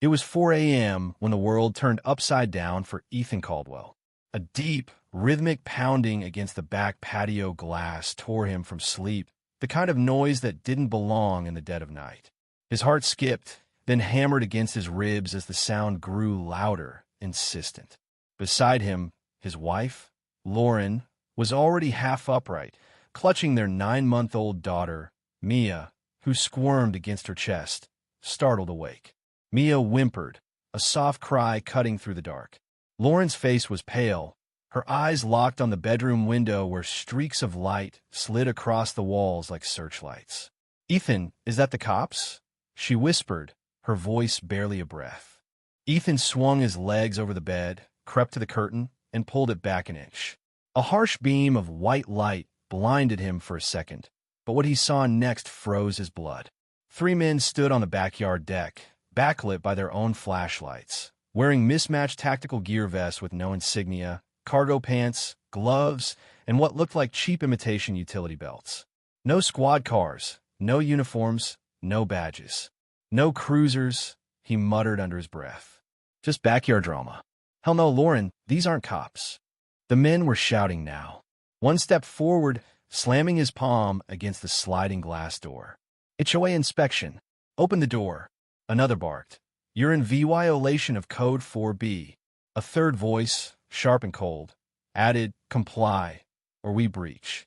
It was 4 a.m. when the world turned upside down for Ethan Caldwell. A deep, rhythmic pounding against the back patio glass tore him from sleep, the kind of noise that didn't belong in the dead of night. His heart skipped, then hammered against his ribs as the sound grew louder, insistent. Beside him, his wife, Lauren, was already half upright, clutching their 9-month-old daughter, Mia, who squirmed against her chest, startled awake. Mia whimpered, a soft cry cutting through the dark. Lauren's face was pale, her eyes locked on the bedroom window where streaks of light slid across the walls like searchlights. "Ethan, is that the cops?" she whispered, her voice barely a breath. Ethan swung his legs over the bed, crept to the curtain, and pulled it back an inch. A harsh beam of white light blinded him for a second, but what he saw next froze his blood. 3 men stood on the backyard deck, backlit by their own flashlights, wearing mismatched tactical gear vests with no insignia, cargo pants, gloves, and what looked like cheap imitation utility belts. No squad cars, no uniforms, no badges. No cruisers, he muttered under his breath. Just backyard drama. Hell no, Lauren, these aren't cops. The men were shouting now. One stepped forward, slamming his palm against the sliding glass door. "HOA inspection. Open the door." Another barked. "You're in violation of Code 4B. A third voice, sharp and cold, added, "Comply, or we breach."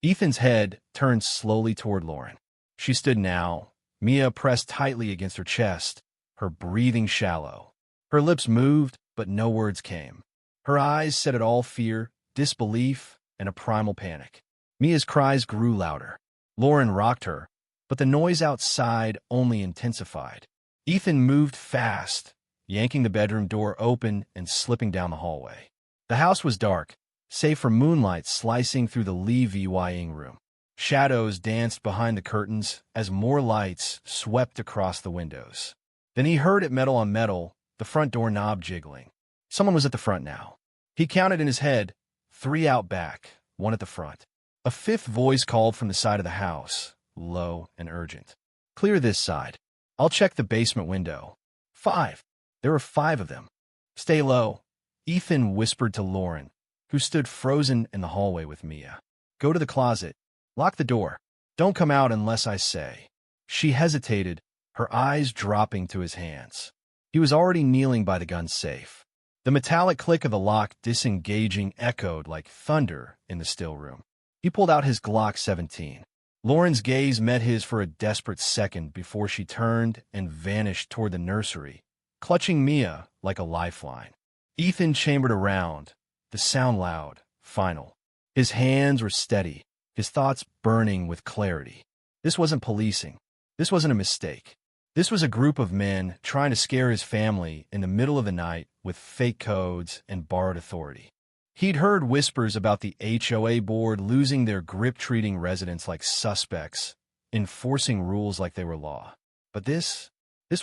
Ethan's head turned slowly toward Lauren. She stood now, Mia pressed tightly against her chest, her breathing shallow. Her lips moved, but no words came. Her eyes said it all: fear, disbelief, and a primal panic. Mia's cries grew louder. Lauren rocked her, but the noise outside only intensified. Ethan moved fast, yanking the bedroom door open and slipping down the hallway. The house was dark, save for moonlight slicing through the Lee-Vying room. Shadows danced behind the curtains as more lights swept across the windows. Then he heard it metal on metal, the front door knob jiggling. Someone was at the front now. He counted in his head, 3 out back, 1 at the front. A 5th voice called from the side of the house, low and urgent. "Clear this side. I'll check the basement window." 5. There were 5 of them. "Stay low," Ethan whispered to Lauren, who stood frozen in the hallway with Mia. "Go to the closet. Lock the door. Don't come out unless I say." She hesitated, her eyes dropping to his hands. He was already kneeling by the gun safe. The metallic click of the lock disengaging echoed like thunder in the still room. He pulled out his Glock 17. Lauren's gaze met his for a desperate second before she turned and vanished toward the nursery, clutching Mia like a lifeline. Ethan chambered around, the sound loud, final. His hands were steady, his thoughts burning with clarity. This wasn't policing. This wasn't a mistake. This was a group of men trying to scare his family in the middle of the night with fake codes and borrowed authority. He'd heard whispers about the HOA board losing their grip, treating residents like suspects, enforcing rules like they were law. But this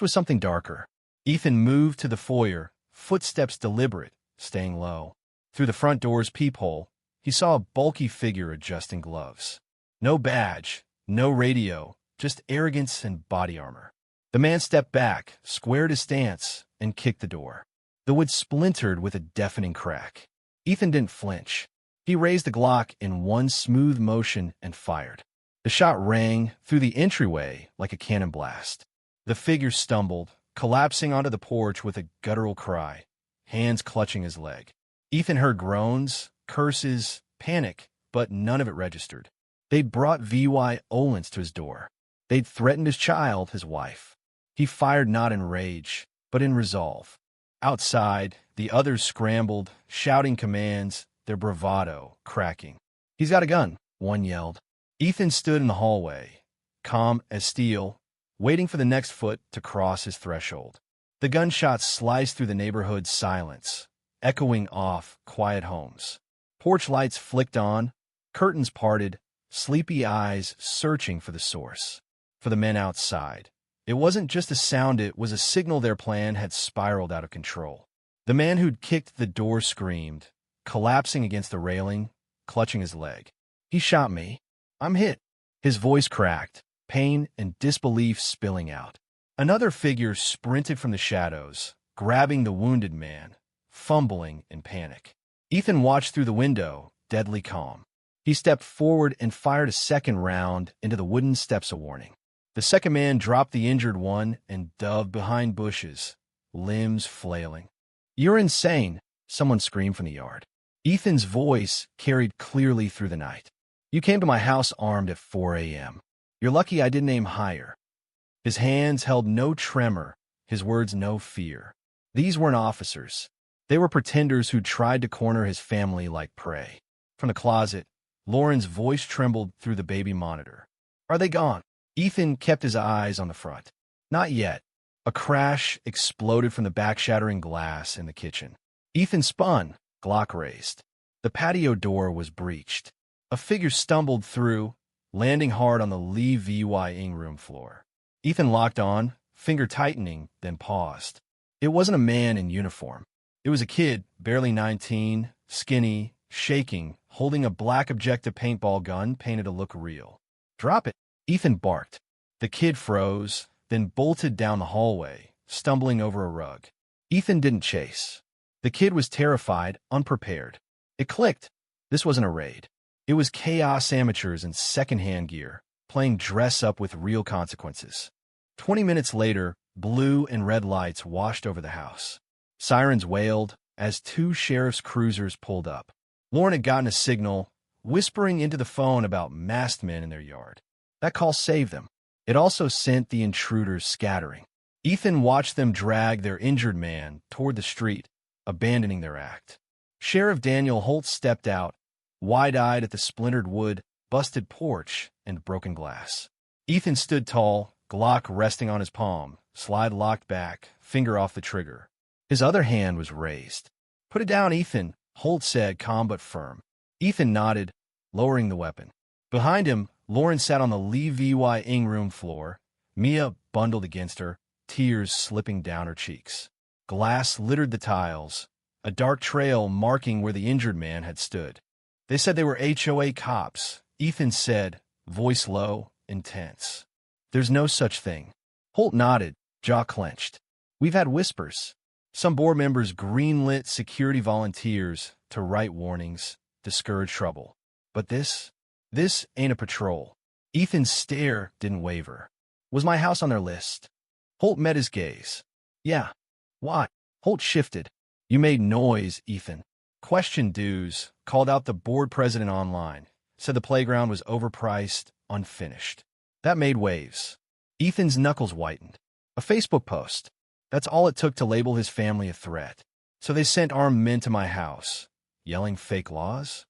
was something darker. Ethan moved to the foyer, footsteps deliberate, staying low. Through the front door's peephole, he saw a bulky figure adjusting gloves. No badge, no radio, just arrogance and body armor. The man stepped back, squared his stance, and kicked the door. The wood splintered with a deafening crack. Ethan didn't flinch. He raised the Glock in one smooth motion and fired. The shot rang through the entryway like a cannon blast. The figure stumbled, collapsing onto the porch with a guttural cry, hands clutching his leg. Ethan heard groans, curses, panic, but none of it registered. They'd brought violence to his door. They'd threatened his child, his wife. He fired not in rage, but in resolve. Outside, the others scrambled, shouting commands, their bravado cracking. "He's got a gun," one yelled. Ethan stood in the hallway, calm as steel, waiting for the next foot to cross his threshold. The gunshots sliced through the neighborhood's silence, echoing off quiet homes. Porch lights flicked on, curtains parted, sleepy eyes searching for the source. For the men outside, it wasn't just a sound, it was a signal their plan had spiraled out of control. The man who'd kicked the door screamed, collapsing against the railing, clutching his leg. "He shot me. I'm hit." His voice cracked, pain and disbelief spilling out. Another figure sprinted from the shadows, grabbing the wounded man, fumbling in panic. Ethan watched through the window, deadly calm. He stepped forward and fired a second round into the wooden steps of warning. The second man dropped the injured one and dove behind bushes, limbs flailing. "You're insane," someone screamed from the yard. Ethan's voice carried clearly through the night. "You came to my house armed at 4 a.m. You're lucky I didn't aim higher." His hands held no tremor, his words no fear. These weren't officers. They were pretenders who tried to corner his family like prey. From the closet, Lauren's voice trembled through the baby monitor. "Are they gone?" Ethan kept his eyes on the front. "Not yet." A crash exploded from the back-shattering glass in the kitchen. Ethan spun, Glock raised. The patio door was breached. A figure stumbled through, landing hard on the living room floor. Ethan locked on, finger tightening, then paused. It wasn't a man in uniform. It was a kid, barely 19, skinny, shaking, holding a black objective paintball gun painted to look real. "Drop it," Ethan barked. The kid froze, then bolted down the hallway, stumbling over a rug. Ethan didn't chase. The kid was terrified, unprepared. It clicked. This wasn't a raid. It was chaos amateurs in second-hand gear, playing dress-up with real consequences. 20 minutes later, blue and red lights washed over the house. Sirens wailed as 2 sheriff's cruisers pulled up. Lauren had gotten a signal, whispering into the phone about masked men in their yard. That call saved them. It also sent the intruders scattering. Ethan watched them drag their injured man toward the street, abandoning their act. Sheriff Daniel Holt stepped out, wide-eyed at the splintered wood, busted porch, and broken glass. Ethan stood tall, Glock resting on his palm, slide locked back, finger off the trigger. His other hand was raised. "Put it down, Ethan," Holt said, calm but firm. Ethan nodded, lowering the weapon. Behind him, Lauren sat on the living room floor, Mia bundled against her, tears slipping down her cheeks. Glass littered the tiles, a dark trail marking where the injured man had stood. "They said they were HOA cops," Ethan said, voice low, intense. "There's no such thing." Holt nodded, jaw clenched. "We've had whispers. Some board members greenlit security volunteers to write warnings, discourage trouble. But this ain't a patrol." Ethan's stare didn't waver. "Was my house on their list?" Holt met his gaze. "Yeah." "Why?" Holt shifted. "You made noise, Ethan. Questioned dues, called out the board president online, said the playground was overpriced, unfinished. That made waves." Ethan's knuckles whitened. "A Facebook post. That's all it took to label his family a threat. So they sent armed men to my house, yelling fake laws?"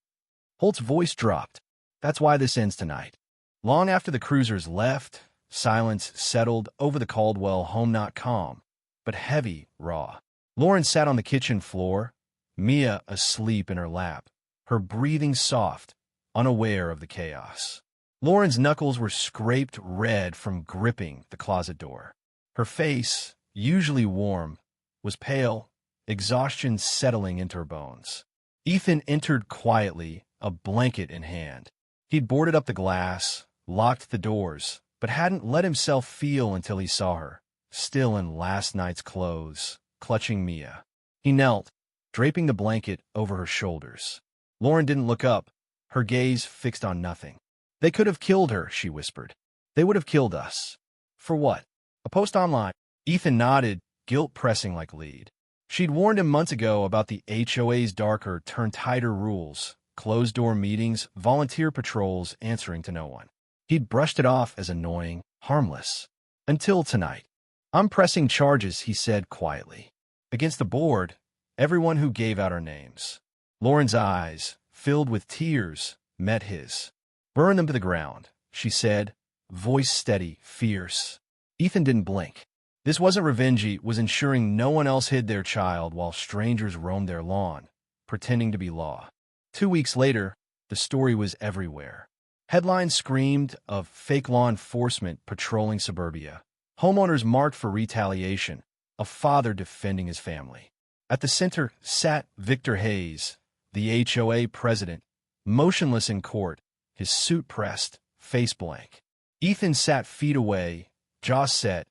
Holt's voice dropped. "That's why this ends tonight." Long after the cruisers left, silence settled over the Caldwell home, not calm, but heavy, raw. Lauren sat on the kitchen floor, Mia asleep in her lap, her breathing soft, unaware of the chaos. Lauren's knuckles were scraped red from gripping the closet door. Her face, usually warm, was pale, exhaustion settling into her bones. Ethan entered quietly, a blanket in hand. He'd boarded up the glass, locked the doors, but hadn't let himself feel until he saw her, still in last night's clothes, clutching Mia. He knelt, draping the blanket over her shoulders. Lauren didn't look up, her gaze fixed on nothing. "They could have killed her," she whispered. "They would have killed us." "For what?" "A post online." Ethan nodded, guilt pressing like lead. She'd warned him months ago about the HOA's darker, turn-tighter rules, closed-door meetings, volunteer patrols answering to no one. He'd brushed it off as annoying, harmless. Until tonight. "I'm pressing charges," he said quietly. "Against the board, everyone who gave out our names." Lauren's eyes, filled with tears, met his. "Burn them to the ground," she said, voice steady, fierce. Ethan didn't blink. This wasn't revenge, it was ensuring no one else hid their child while strangers roamed their lawn, pretending to be law. 2 weeks later, the story was everywhere. Headlines screamed of fake law enforcement patrolling suburbia. Homeowners marked for retaliation, a father defending his family. At the center sat Victor Hayes, the HOA president, motionless in court, his suit pressed, face blank. Ethan sat feet away, jaw set,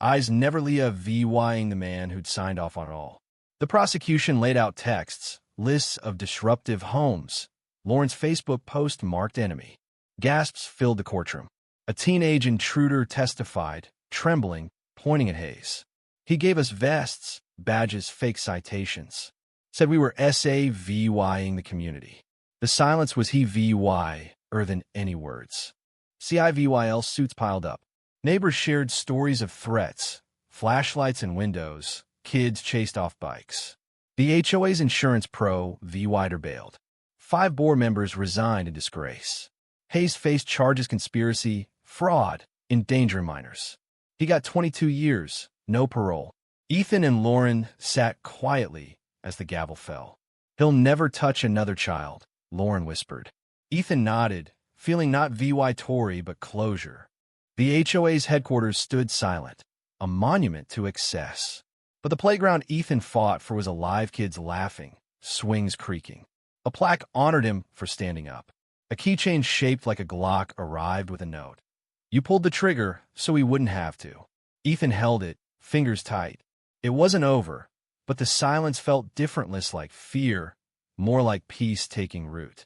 eyes neverly VYing the man who'd signed off on it all. The prosecution laid out texts, lists of disruptive homes. Lauren's Facebook post marked enemy. Gasps filled the courtroom. A teenage intruder testified, trembling, pointing at Hayes. He gave us vests, badges, fake citations. Said we were SAVYing the community. The silence was he VY-er than any words. CIVYL suits piled up. Neighbors shared stories of threats, flashlights in windows, kids chased off bikes. The HOA's insurance pro VY'd or bailed. 5 board members resigned in disgrace. Hayes faced charges conspiracy, fraud, endangering minors. He got 22 years, no parole. Ethan and Lauren sat quietly as the gavel fell. He'll never touch another child, Lauren whispered. Ethan nodded, feeling not VY Tory but closure. The HOA's headquarters stood silent, a monument to excess. But the playground Ethan fought for was alive, kids laughing, swings creaking. A plaque honored him for standing up. A keychain shaped like a Glock arrived with a note. You pulled the trigger so we wouldn't have to. Ethan held it, fingers tight. It wasn't over, but the silence felt different, less like fear, more like peace taking root.